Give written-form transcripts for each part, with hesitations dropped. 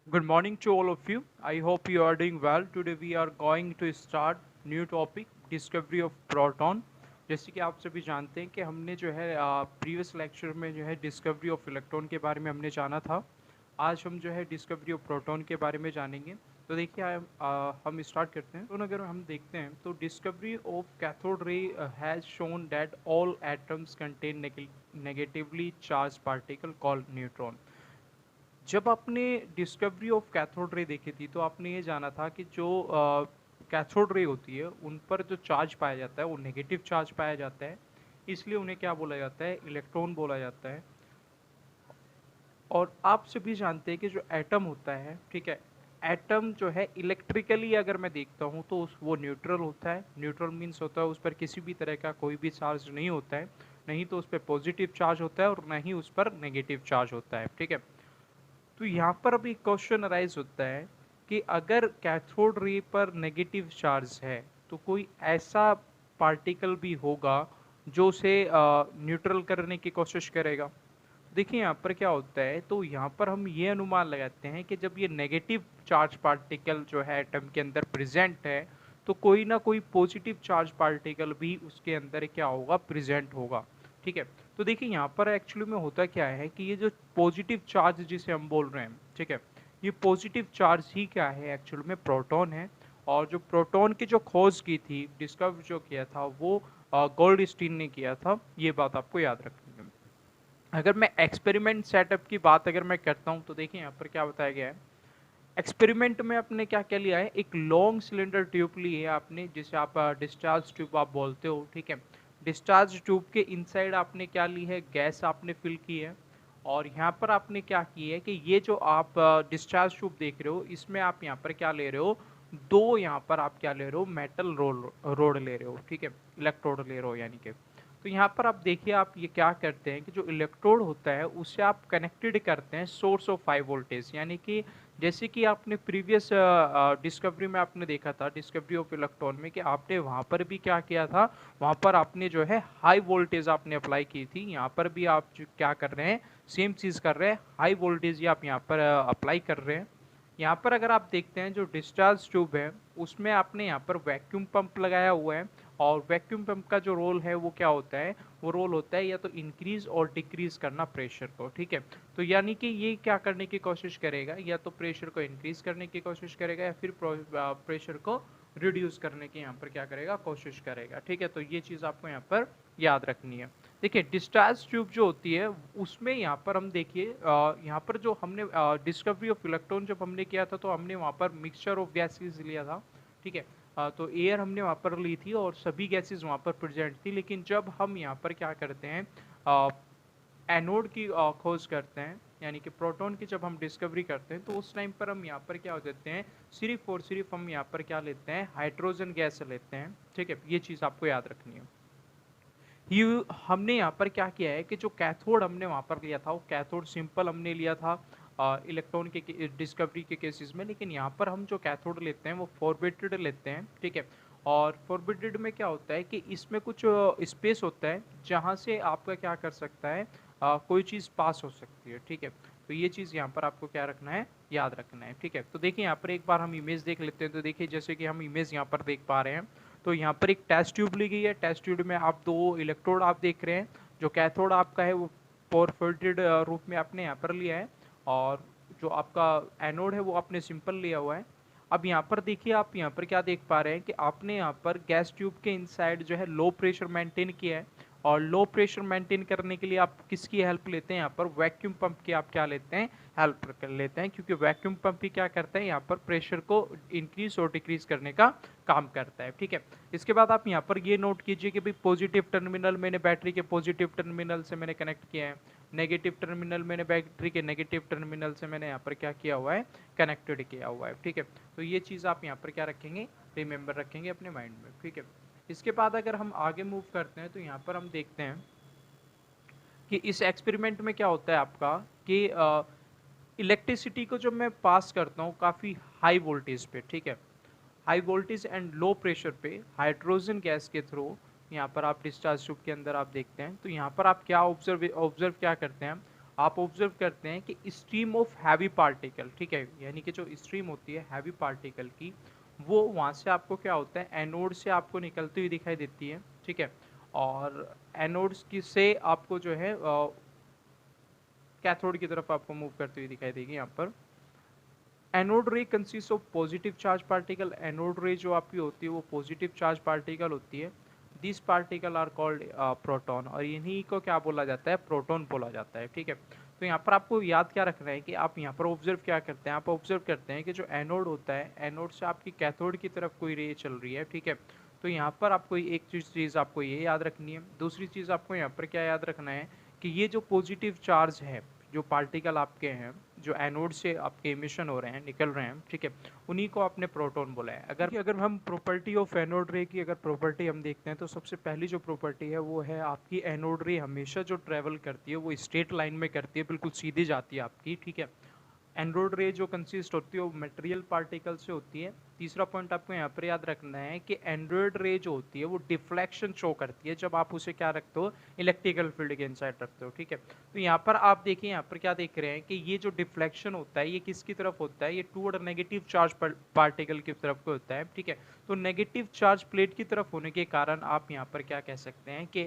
Good morning to all of you. I hope you are doing well. Today we are going to start new topic discovery of proton. जैसे कि आप सभी जानते हैं कि हमने जो है प्रीवियस लेक्चर में जो है डिस्कवरी ऑफ इलेक्ट्रॉन के बारे में हमने जाना था। आज हम जो है डिस्कवरी ऑफ प्रोटॉन के बारे में जानेंगे। तो देखिए हम स्टार्ट करते हैं। तो अगर हम देखते हैं तो discovery of cathode ray has shown that all atoms contain negatively charge particle called neutron. जब आपने डिस्कवरी ऑफ कैथोड रे देखी थी तो आपने ये जाना था कि जो कैथोड रे होती है उन पर जो चार्ज पाया जाता है वो नेगेटिव चार्ज पाया जाता है, इसलिए उन्हें क्या बोला जाता है, इलेक्ट्रॉन बोला जाता है। और आप सभी जानते हैं कि जो एटम होता है, ठीक है, एटम जो है इलेक्ट्रिकली अगर मैं देखता हूँ तो वो न्यूट्रल होता है। न्यूट्रल मीन्स होता है उस पर किसी भी तरह का कोई भी चार्ज नहीं होता है, नहीं तो उस पर पॉजिटिव चार्ज होता है और ना ही उस पर नेगेटिव चार्ज होता है, ठीक है। तो यहाँ पर अभी क्वेश्चन अराइज होता है कि अगर कैथोड रे पर नेगेटिव चार्ज है तो कोई ऐसा पार्टिकल भी होगा जो उसे न्यूट्रल करने की कोशिश करेगा। देखिए यहाँ पर क्या होता है, तो यहाँ पर हम ये अनुमान लगाते हैं कि जब ये नेगेटिव चार्ज पार्टिकल जो है एटम के अंदर प्रेजेंट है तो कोई ना कोई पॉजिटिव चार्ज पार्टिकल भी उसके अंदर क्या होगा, प्रेजेंट होगा, ठीक है। तो देखिए यहाँ पर एक्चुअली में होता क्या है कि ये जो पॉजिटिव चार्ज जिसे हम बोल रहे हैं, ठीक है, ये पॉजिटिव चार्ज ही क्या है, एक्चुअल में प्रोटॉन है। और जो प्रोटॉन की जो खोज की थी, डिस्कवर जो किया था वो गोल्डस्टीन ने किया था, ये बात आपको याद रखनी है। अगर मैं एक्सपेरिमेंट सेटअप की बात अगर मैं करता हूँ तो देखिए यहाँ पर क्या बताया गया है। एक्सपेरिमेंट में आपने क्या क्या लिया है, एक लॉन्ग सिलेंडर ट्यूब ली है आपने, जिसे आप डिस्चार्ज ट्यूब आप बोलते हो, ठीक है। डिस्चार्ज ट्यूब के इनसाइड आपने क्या ली है, गैस आपने फिल की है। और यहाँ पर आपने क्या की है कि ये जो आप डिस्चार्ज ट्यूब देख रहे हो इसमें आप यहाँ पर क्या ले रहे हो, दो यहाँ पर आप क्या ले रहे हो, मेटल रोड रोड ले रहे हो, ठीक है, इलेक्ट्रोड ले रहे हो यानी कि। तो यहाँ पर आप देखिए आप ये क्या करते हैं कि जो इलेक्ट्रोड होता है उसे आप कनेक्टेड करते हैं सोर्स ऑफ हाई वोल्टेज, यानी कि जैसे कि आपने प्रीवियस डिस्कवरी में आपने देखा था, डिस्कवरी ऑफ इलेक्ट्रॉन में, कि आपने वहाँ पर भी क्या किया था, वहाँ पर आपने जो है हाई वोल्टेज आपने अप्लाई की थी। यहाँ पर भी आप क्या कर रहे हैं, सेम चीज़ कर रहे हैं, हाई वोल्टेज ही आप यहाँ पर अप्लाई कर रहे हैं। यहाँ पर अगर आप देखते हैं जो डिस्चार्ज ट्यूब है उसमें आपने यहाँ पर वैक्यूम पंप लगाया हुआ है। और वैक्यूम पंप का जो रोल है वो क्या होता है, वो रोल होता है या तो इंक्रीज और डिक्रीज करना प्रेशर को, ठीक है। तो यानी कि ये क्या करने की कोशिश करेगा, या तो प्रेशर को इंक्रीज करने की कोशिश करेगा या फिर प्रेशर को रिड्यूस करने की यहाँ पर क्या करेगा, कोशिश करेगा, ठीक है। तो ये चीज़ आपको यहाँ पर याद रखनी है। देखिए डिस्चार्ज ट्यूब जो होती है उसमें यहाँ पर हम देखिए यहाँ पर जो हमने डिस्कवरी ऑफ इलेक्ट्रॉन जब हमने किया था तो हमने वहाँ पर मिक्सचर ऑफ गैसेस लिया था, ठीक है। तो एयर हमने वहाँ पर ली थी और सभी गैसेस वहाँ पर प्रेजेंट थी। लेकिन जब हम यहाँ पर क्या करते हैं, एनोड की खोज करते हैं, यानी कि प्रोटॉन की जब हम डिस्कवरी करते हैं तो उस टाइम पर हम यहाँ पर क्या हो जाते हैं, सिर्फ और सिर्फ हम यहाँ पर क्या लेते हैं, हाइड्रोजन गैस लेते हैं, ठीक है। ये चीज़ आपको याद रखनी है। ये हमने यहाँ पर क्या किया है कि जो कैथोड हमने वहाँ पर लिया था वो कैथोड सिंपल हमने लिया था इलेक्ट्रॉन के डिस्कवरी के केसेस में। लेकिन यहाँ पर हम जो कैथोड लेते हैं वो फॉरबिटेड लेते हैं, ठीक है। और फॉरबिटेड में क्या होता है कि इसमें कुछ स्पेस होता है जहाँ से आपका क्या कर सकता है, कोई चीज़ पास हो सकती है, ठीक है। तो ये चीज़ यहाँ पर आपको क्या रखना है, याद रखना है, ठीक है। तो देखिए यहाँ पर एक बार हम इमेज देख लेते हैं। तो देखिए जैसे कि हम इमेज यहाँ पर देख पा रहे हैं, तो यहाँ पर एक टेस्ट ट्यूब ली गई है। टेस्ट ट्यूब में आप दो इलेक्ट्रोड आप देख रहे हैं। जो कैथोड आपका है वो पोरफिटेड रूप में आपने यहाँ पर लिया है, और जो आपका एनोड है वो आपने सिंपल लिया हुआ है। अब यहाँ पर देखिए आप यहाँ पर क्या देख पा रहे हैं कि आपने यहाँ पर गैस ट्यूब के इनसाइड जो है लो प्रेशर मेंटेन किया है। और लो प्रेशर मेंटेन करने के लिए आप किसकी हेल्प लेते हैं, यहाँ पर वैक्यूम पंप की आप क्या लेते हैं, हेल्प कर लेते हैं। क्योंकि वैक्यूम पंप ही क्या करता है, यहाँ पर प्रेशर को इंक्रीज और डिक्रीज करने का काम करता है, ठीक है। इसके बाद आप यहाँ पर ये नोट कीजिए कि भाई पॉजिटिव टर्मिनल मैंने बैटरी के पॉजिटिव टर्मिनल से मैंने कनेक्ट किया है, नेगेटिव टर्मिनल मैंने बैटरी के नेगेटिव टर्मिनल से मैंने यहाँ पर क्या किया हुआ है, कनेक्टेड किया हुआ है, ठीक है। तो ये चीज़ आप यहाँ पर क्या रखेंगे, रिमेंबर रखेंगे अपने माइंड में, ठीक है। इसके बाद अगर हम आगे मूव करते हैं तो यहाँ पर हम देखते हैं कि इस एक्सपेरिमेंट में क्या होता है आपका कि इलेक्ट्रिसिटी को जब मैं पास करता हूँ काफ़ी हाई वोल्टेज पे, ठीक है, high voltage and low pressure पे हाइड्रोजन गैस के थ्रू, यहाँ पर आप डिस्चार्ज ट्यूब के अंदर आप देखते हैं। तो यहाँ पर आप क्या ऑब्जर्व ऑब्जर्व क्या करते हैं, आप ऑब्जर्व करते हैं कि स्ट्रीम ऑफ हैवी पार्टिकल, ठीक है, यानी कि जो स्ट्रीम होती है हैवी पार्टिकल की, वो वहाँ से आपको क्या होता है, एनोड से आपको निकलती हुई दिखाई देती है, ठीक है। और एनोड्स की से आपको जो है कैथोड की तरफ आपको मूव करती हुई दिखाई देगी यहाँ पर। एनोड रे consist of positive charge particle. Anode रे जो आपकी होती है वो पॉजिटिव चार्ज पार्टिकल होती है। This particle are called proton, और इन्हीं को क्या बोला जाता है, प्रोटॉन बोला जाता है, ठीक है। तो यहाँ पर आपको याद क्या रखना है कि आप यहाँ पर ऑब्जर्व क्या करते हैं, आप ऑब्जर्व करते हैं कि जो एनोड होता है, एनोड से आपकी कैथोड की तरफ कोई रे चल रही है, ठीक है। तो यहाँ पर आपको एक चीज़ आपको ये याद रखनी है। दूसरी चीज़ आपको यहाँ पर क्या याद रखना है कि ये जो पॉजिटिव चार्ज है, जो पार्टिकल आपके हैं, जो एनोड से आपके इमिशन हो रहे हैं, निकल रहे हैं, ठीक है, उन्हीं को आपने प्रोटॉन बोला है। अगर हम प्रॉपर्टी ऑफ एनोड रे की अगर प्रॉपर्टी हम देखते हैं तो सबसे पहली जो प्रॉपर्टी है वो है आपकी एनोड रे हमेशा जो ट्रेवल करती है वो स्ट्रेट लाइन में करती है, बिल्कुल सीधी जाती है आपकी, ठीक है। एनोड रे जो कंसिस्ट होती है वो मटेरियल पार्टिकल से होती है। तीसरा पॉइंट आपको यहाँ पर याद रखना है कि एनोड रे जो होती है वो डिफ्लेक्शन शो करती है जब आप उसे क्या रखते हो, इलेक्ट्रिकल फील्ड के इनसाइड रखते हो, ठीक है। तो यहाँ पर आप देखिए, यहाँ पर क्या देख रहे हैं कि ये जो डिफ्लेक्शन होता है ये किसकी तरफ होता है, ये टूवर्ड नेगेटिव चार्ज पार्टिकल की तरफ को होता है, ठीक है। तो नेगेटिव चार्ज प्लेट की तरफ होने के कारण आप यहाँ पर क्या कह सकते हैं कि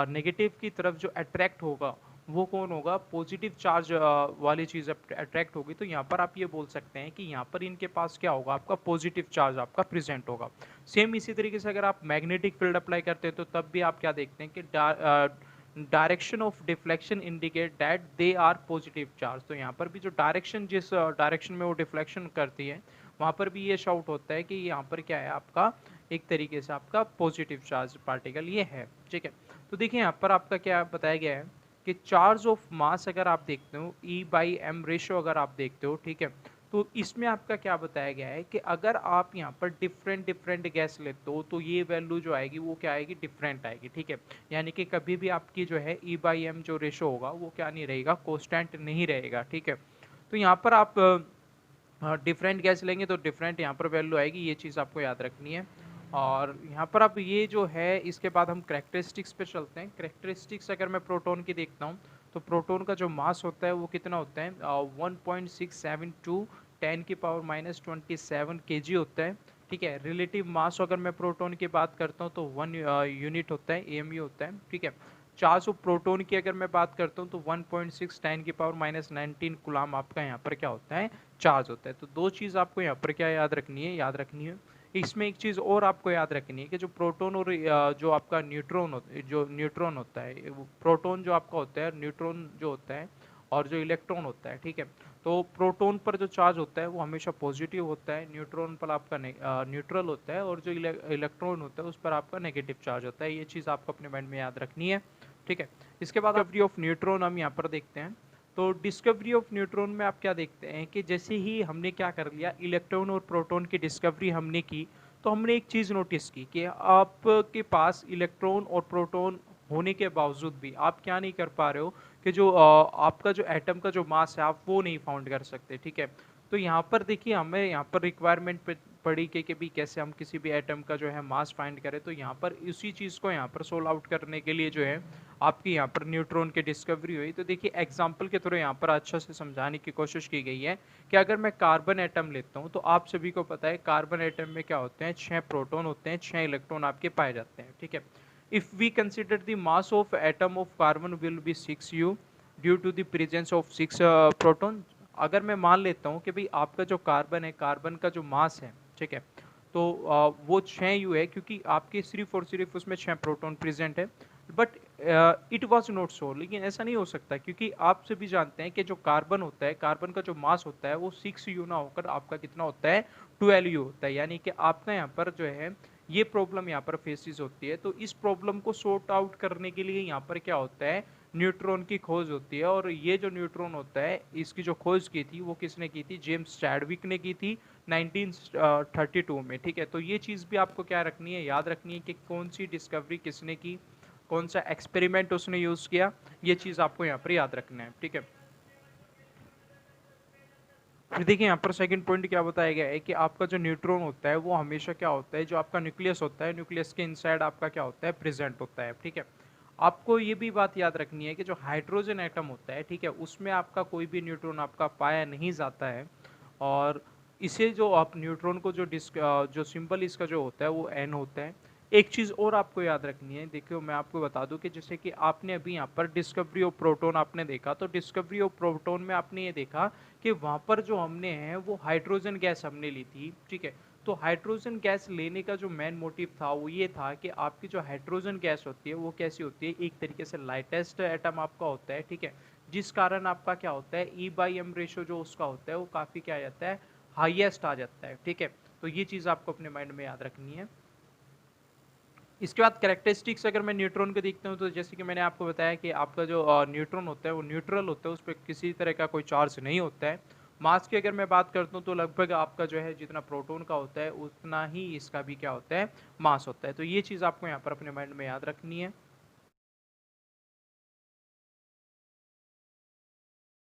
नेगेटिव की तरफ जो अट्रैक्ट होगा वो कौन होगा, पॉजिटिव चार्ज वाली चीज़ अट्रैक्ट होगी। तो यहाँ पर आप ये बोल सकते हैं कि यहाँ पर इनके पास क्या होगा, आपका पॉजिटिव चार्ज आपका प्रेजेंट होगा। सेम इसी तरीके से अगर आप मैग्नेटिक फील्ड अप्लाई करते हैं तो तब भी आप क्या देखते हैं कि direction of deflection indicate that they are positive charge. तो यहाँ पर भी जो डायरेक्शन, जिस डायरेक्शन में वो डिफ्लेक्शन करती है, वहाँ पर भी ये शाउट होता है कि यहाँ पर क्या है, आपका एक तरीके से आपका पॉजिटिव चार्ज पार्टिकल ये है, ठीक है। तो देखिए यहाँ पर आपका क्या बताया गया है कि चार्ज ऑफ मास अगर आप देखते हो, E/m रेशो अगर आप देखते हो, ठीक है, तो इसमें आपका क्या बताया गया है कि अगर आप यहाँ पर डिफरेंट डिफरेंट गैस लेते हो तो ये वैल्यू जो आएगी वो क्या आएगी, डिफरेंट आएगी, ठीक है। यानी कि कभी भी आपकी जो है E/m जो रेशो होगा वो क्या नहीं रहेगा, कॉन्स्टेंट नहीं रहेगा, ठीक है। तो यहाँ पर आप डिफरेंट गैस लेंगे तो डिफरेंट यहाँ पर वैल्यू आएगी, ये चीज़ आपको याद रखनी है। और यहाँ पर अब ये जो है, इसके बाद हम करेक्टरिस्टिक्स पे चलते हैं। करेक्टरिस्टिक्स अगर मैं प्रोटॉन की देखता हूँ तो प्रोटॉन का जो मास होता है वो कितना होता है, 1.672 10⁻⁻27 kg होता है, ठीक है। रिलेटिव मास अगर मैं प्रोटॉन की बात करता हूँ तो 1 यूनिट होता है, AMU होता है, ठीक है। चार्ज ऑफ प्रोटॉन की अगर मैं बात करता हूँ तो 1.6 10⁻⁻19 कूलम आपका यहाँ पर क्या होता है, चार्ज होता है। तो दो चीज़ आपको यहाँ पर क्या याद रखनी है, इसमें एक चीज़ और आपको याद रखनी है कि जो प्रोटॉन और जो आपका न्यूट्रॉन होता है, प्रोटॉन जो आपका होता है, न्यूट्रॉन जो होता है, और जो इलेक्ट्रॉन होता है, ठीक है। तो प्रोटॉन पर जो चार्ज होता है वो हमेशा पॉजिटिव होता है, न्यूट्रॉन पर आपका न्यूट्रल होता है, और जो इलेक्ट्रॉन होता है उस पर आपका नेगेटिव चार्ज होता है। ये चीज़ आपको अपने माइंड में याद रखनी है, ठीक है। इसके बाद डिस्कवरी ऑफ न्यूट्रॉन हम यहाँ पर देखते हैं। तो डिस्कवरी ऑफ न्यूट्रॉन में आप क्या देखते हैं कि जैसे ही हमने क्या कर लिया, इलेक्ट्रॉन और प्रोटॉन की डिस्कवरी हमने की, तो हमने एक चीज़ नोटिस की कि आपके पास इलेक्ट्रॉन और प्रोटॉन होने के बावजूद भी आप क्या नहीं कर पा रहे हो कि जो आपका जो एटम का जो मास है आप वो नहीं फाउंड कर सकते, ठीक है। तो यहाँ पर देखिए, हमें यहाँ पर रिक्वायरमेंट पड़ी कि भी कैसे हम किसी भी एटम का जो है मास फाइंड करें। तो यहाँ पर उसी चीज़ को यहाँ पर सोल्व आउट करने के लिए जो है आपकी यहाँ पर न्यूट्रॉन की डिस्कवरी हुई। तो देखिए एग्जाम्पल के थ्रू यहाँ पर अच्छा से समझाने की कोशिश की गई है कि अगर मैं कार्बन एटम लेता हूँ तो आप सभी को पता है कार्बन एटम में क्या होते हैं, 6 प्रोटॉन होते हैं, 6 इलेक्ट्रॉन आपके पाए जाते हैं, ठीक है। If we consider the mass of atom of carbon will be 6U due to the presence of 6 proton. अगर मैं मान लेता हूँ कि भाई आपका जो कार्बन है, कार्बन का जो मास है, ठीक है, तो वो 6U है क्योंकि आपके सिर्फ और सिर्फ उसमें 6 प्रोटॉन प्रेजेंट है। But it was not so, लेकिन ऐसा नहीं हो सकता क्योंकि आप सभी जानते हैं कि जो कार्बन होता है, कार्बन का जो मास होता है वो 6U ना होकर आपका कितना होता है, 12U होता है। यानी कि आपका यहाँ पर जो है ये प्रॉब्लम यहाँ पर फेसिस होती है। तो इस प्रॉब्लम को सॉर्ट आउट करने के लिए यहाँ पर क्या होता है, न्यूट्रॉन की खोज होती है। और ये जो न्यूट्रॉन होता है इसकी जो खोज की थी वो किसने की थी, जेम्स चैडविक ने की थी 1932 में, ठीक है। तो ये चीज़ भी आपको क्या रखनी है, याद रखनी है कि कौन सी डिस्कवरी किसने की, कौन सा एक्सपेरिमेंट उसने यूज़ किया, ये चीज़ आपको यहाँ पर याद रखना है, ठीक है। फिर देखिए यहाँ पर सेकंड पॉइंट क्या बताया गया है कि आपका जो न्यूट्रॉन होता है वो हमेशा क्या होता है, जो आपका न्यूक्लियस होता है, न्यूक्लियस के इनसाइड आपका क्या होता है, प्रेजेंट होता है, ठीक है। आपको ये भी बात याद रखनी है कि जो हाइड्रोजन एटम होता है, ठीक है, उसमें आपका कोई भी न्यूट्रॉन आपका पाया नहीं जाता है। और इसे जो आप न्यूट्रॉन को जो सिंबल इसका जो होता है वो एन होता है। एक चीज़ और आपको याद रखनी है, देखियो मैं आपको बता दूं कि जैसे कि आपने अभी यहाँ पर डिस्कवरी ऑफ प्रोटॉन आपने देखा, तो डिस्कवरी ऑफ प्रोटॉन में आपने ये देखा कि वहाँ पर जो हमने है वो हाइड्रोजन गैस हमने ली थी, ठीक है। तो हाइड्रोजन गैस लेने का जो मेन मोटिव था वो ये था कि आपकी जो हाइड्रोजन गैस होती है वो कैसी होती है, एक तरीके से लाइटेस्ट एटम आपका होता है, ठीक है। जिस कारण आपका क्या होता है, E/M रेशो जो उसका होता है वो काफ़ी क्या आ जाता है, हाईएस्ट आ जाता है, ठीक है। तो ये चीज़ आपको अपने माइंड में याद रखनी है। इसके बाद कैरेक्टरिस्टिक्स अगर मैं न्यूट्रॉन को देखता हूँ, तो जैसे कि मैंने आपको बताया कि आपका जो न्यूट्रॉन होता है वो न्यूट्रल होता है, उस पर किसी तरह का कोई चार्ज नहीं होता है। मास की अगर मैं बात करता हूँ तो लगभग आपका जो है जितना प्रोटॉन का होता है उतना ही इसका भी क्या होता है, मास होता है। तो ये चीज़ आपको यहाँ पर अपने माइंड में याद रखनी है।